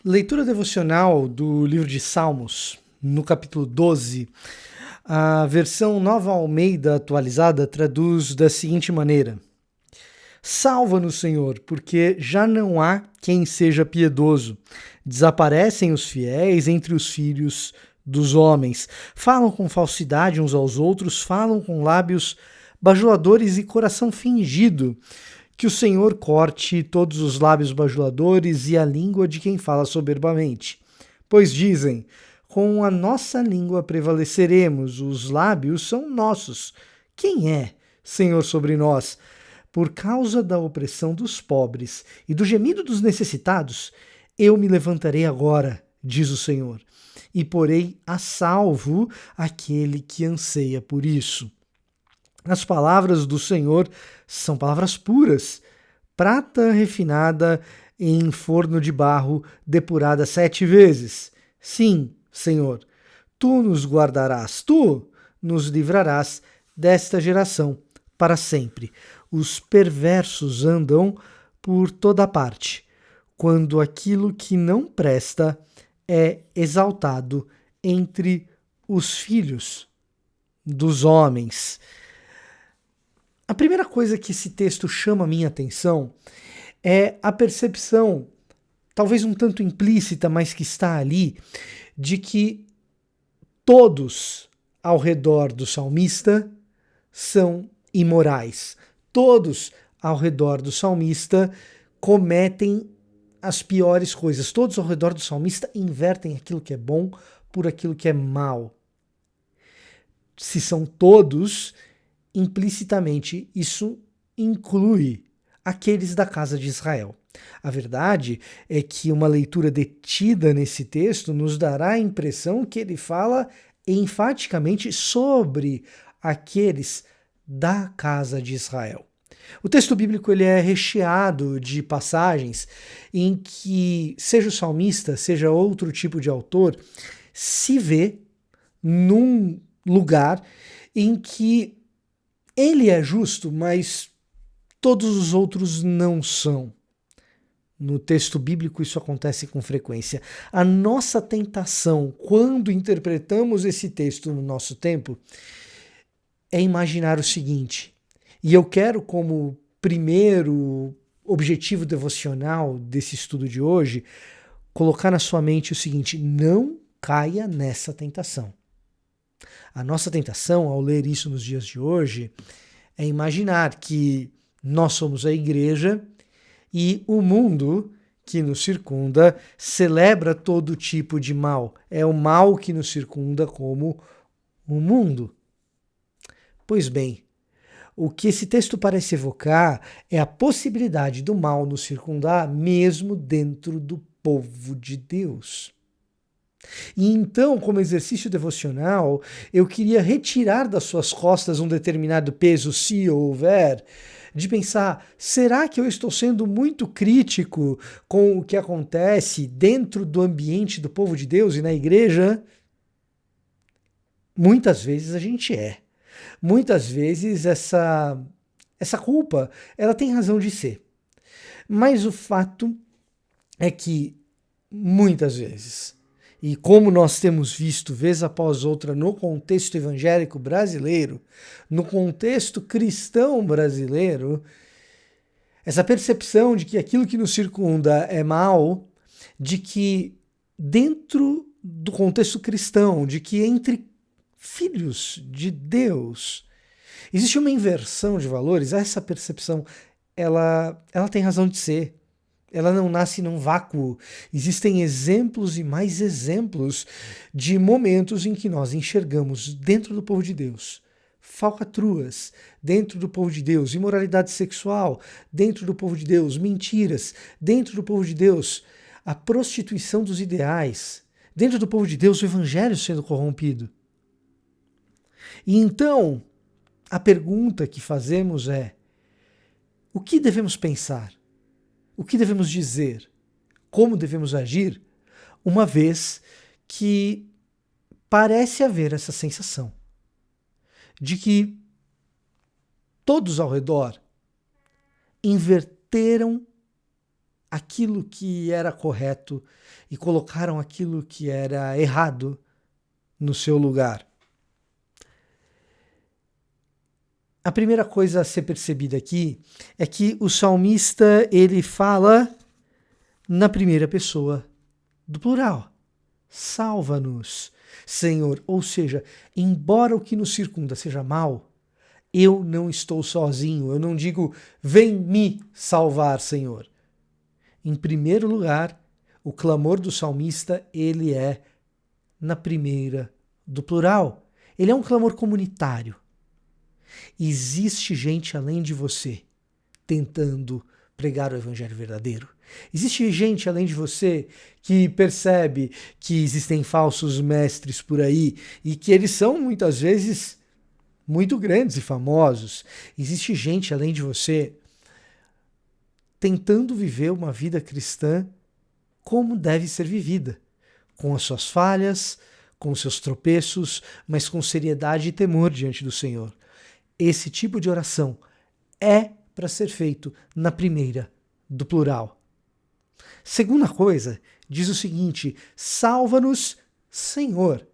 Leitura devocional do livro de Salmos, no capítulo 12. A versão Nova Almeida atualizada traduz da seguinte maneira: Salva-nos, Senhor, porque já não há quem seja piedoso. Desaparecem os fiéis entre os filhos dos homens. Falam com falsidade uns aos outros, falam com lábios bajuladores e coração fingido. Que o Senhor corte todos os lábios bajuladores e a língua de quem fala soberbamente. Pois dizem, com a nossa língua prevaleceremos, os lábios são nossos. Quem é, Senhor, sobre nós? Por causa da opressão dos pobres e do gemido dos necessitados, eu me levantarei agora, diz o Senhor, e porei a salvo aquele que anseia por isso. As palavras do Senhor são palavras puras, prata refinada em forno de barro, depurada 7 vezes. Sim, Senhor, tu nos guardarás, tu nos livrarás desta geração para sempre. Os perversos andam por toda parte, quando aquilo que não presta é exaltado entre os filhos dos homens. A primeira coisa que esse texto chama a minha atenção é a percepção, talvez um tanto implícita, mas que está ali, de que todos ao redor do salmista são imorais. Todos ao redor do salmista cometem as piores coisas. Todos ao redor do salmista invertem aquilo que é bom por aquilo que é mal. Se são todos, implicitamente isso inclui aqueles da casa de Israel. A verdade é que uma leitura detida nesse texto nos dará a impressão que ele fala enfaticamente sobre aqueles da casa de Israel. O texto bíblico ele é recheado de passagens em que, seja o salmista, seja outro tipo de autor, se vê num lugar em que ele é justo, mas todos os outros não são. No texto bíblico isso acontece com frequência. A nossa tentação, quando interpretamos esse texto no nosso tempo, é imaginar o seguinte, e eu quero como primeiro objetivo devocional desse estudo de hoje, colocar na sua mente o seguinte: não caia nessa tentação. A nossa tentação, ao ler isso nos dias de hoje, é imaginar que nós somos a igreja e o mundo que nos circunda celebra todo tipo de mal. É o mal que nos circunda como o mundo. Pois bem, o que esse texto parece evocar é a possibilidade do mal nos circundar mesmo dentro do povo de Deus. E então, como exercício devocional, eu queria retirar das suas costas um determinado peso, se houver, de pensar, será que eu estou sendo muito crítico com o que acontece dentro do ambiente do povo de Deus e na igreja? Muitas vezes a gente é. Muitas vezes essa culpa, ela tem razão de ser. Mas o fato é que, muitas vezes, e como nós temos visto vez após outra no contexto evangélico brasileiro, no contexto cristão brasileiro, essa percepção de que aquilo que nos circunda é mal, de que dentro do contexto cristão, de que entre filhos de Deus existe uma inversão de valores, essa percepção ela tem razão de ser. Ela não nasce num vácuo. Existem exemplos e mais exemplos de momentos em que nós enxergamos dentro do povo de Deus falcatruas, dentro do povo de Deus, imoralidade sexual, dentro do povo de Deus, mentiras, dentro do povo de Deus, a prostituição dos ideais, dentro do povo de Deus, o evangelho sendo corrompido. E então, a pergunta que fazemos é: o que devemos pensar? O que devemos dizer? Como devemos agir? Uma vez que parece haver essa sensação de que todos ao redor inverteram aquilo que era correto e colocaram aquilo que era errado no seu lugar. A primeira coisa a ser percebida aqui é que o salmista ele fala na primeira pessoa do plural. Salva-nos, Senhor. Ou seja, embora o que nos circunda seja mal, eu não estou sozinho. Eu não digo, vem me salvar, Senhor. Em primeiro lugar, o clamor do salmista, ele é na primeira do plural. Ele é um clamor comunitário. Existe gente além de você tentando pregar o evangelho verdadeiro. Existe gente além de você que percebe que existem falsos mestres por aí e que eles são muitas vezes muito grandes e famosos. Existe gente além de você tentando viver uma vida cristã como deve ser vivida, com as suas falhas, com os seus tropeços, mas com seriedade e temor diante do Senhor. Esse tipo de oração é para ser feito na primeira do plural. Segunda coisa, diz o seguinte: salva-nos, Senhor.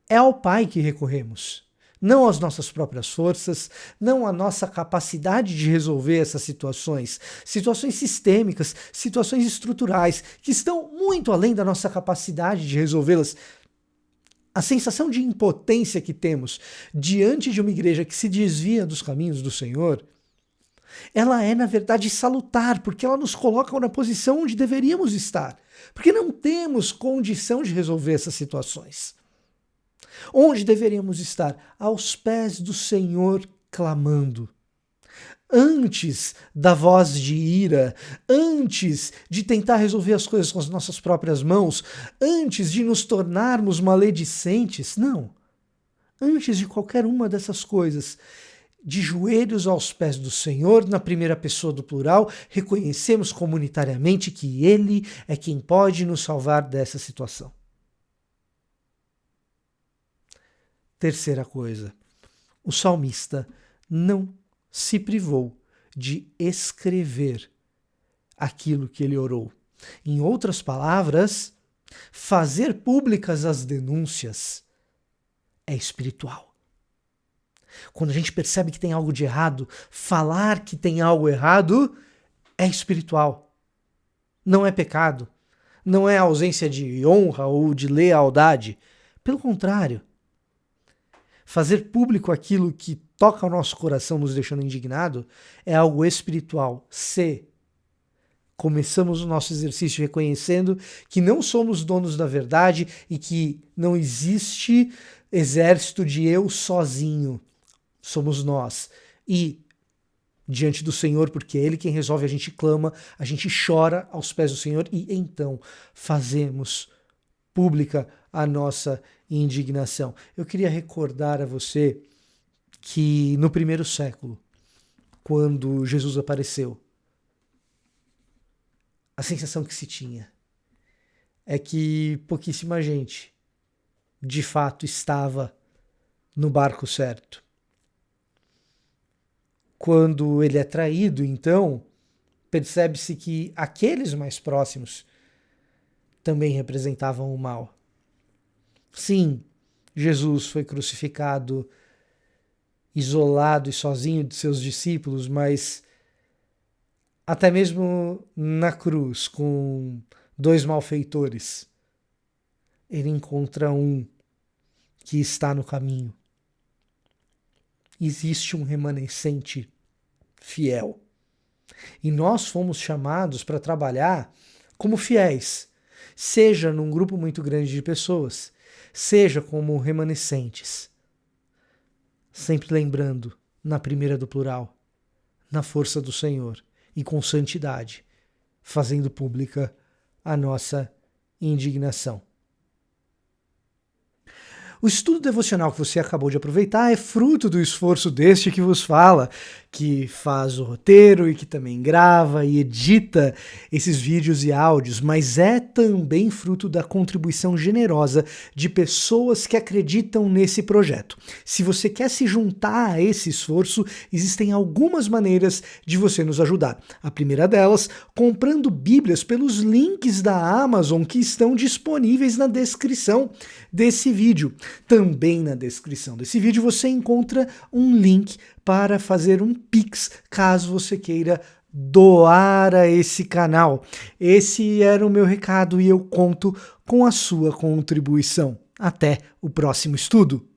É ao Pai que recorremos, não às nossas próprias forças, não à nossa capacidade de resolver essas situações sistêmicas, situações estruturais, que estão muito além da nossa capacidade de resolvê-las. A sensação de impotência que temos diante de uma igreja que se desvia dos caminhos do Senhor, ela é, na verdade, salutar, porque ela nos coloca na posição onde deveríamos estar, porque não temos condição de resolver essas situações. Onde deveríamos estar? Aos pés do Senhor, clamando. Antes da voz de ira, antes de tentar resolver as coisas com as nossas próprias mãos, antes de nos tornarmos maledicentes, não. Antes de qualquer uma dessas coisas, de joelhos aos pés do Senhor, na primeira pessoa do plural, reconhecemos comunitariamente que Ele é quem pode nos salvar dessa situação. Terceira coisa, o salmista não se privou de escrever aquilo que ele orou. Em outras palavras, fazer públicas as denúncias é espiritual. Quando a gente percebe que tem algo de errado, falar que tem algo errado é espiritual. Não é pecado. Não é ausência de honra ou de lealdade. Pelo contrário, fazer público aquilo que toca o nosso coração, nos deixando indignado, é algo espiritual. Se começamos o nosso exercício reconhecendo que não somos donos da verdade e que não existe exército de eu sozinho. Somos nós. E diante do Senhor, porque é Ele quem resolve, a gente clama, a gente chora aos pés do Senhor e então fazemos pública a nossa indignação. Eu queria recordar a você que no primeiro século, quando Jesus apareceu, a sensação que se tinha é que pouquíssima gente de fato estava no barco certo. Quando ele é traído, então, percebe-se que aqueles mais próximos também representavam o mal. Sim, Jesus foi crucificado isolado e sozinho de seus discípulos, mas até mesmo na cruz, com dois malfeitores, ele encontra um que está no caminho. Existe um remanescente fiel. E nós fomos chamados para trabalhar como fiéis, seja num grupo muito grande de pessoas, seja como remanescentes. Sempre lembrando, na primeira do plural, na força do Senhor e com santidade, fazendo pública a nossa indignação. O estudo devocional que você acabou de aproveitar é fruto do esforço deste que vos fala, que faz o roteiro e que também grava e edita esses vídeos e áudios, mas é também fruto da contribuição generosa de pessoas que acreditam nesse projeto. Se você quer se juntar a esse esforço, existem algumas maneiras de você nos ajudar. A primeira delas, comprando Bíblias pelos links da Amazon que estão disponíveis na descrição desse vídeo. Também na descrição desse vídeo você encontra um link para fazer um Pix, caso você queira doar a esse canal. Esse era o meu recado e eu conto com a sua contribuição. Até o próximo estudo!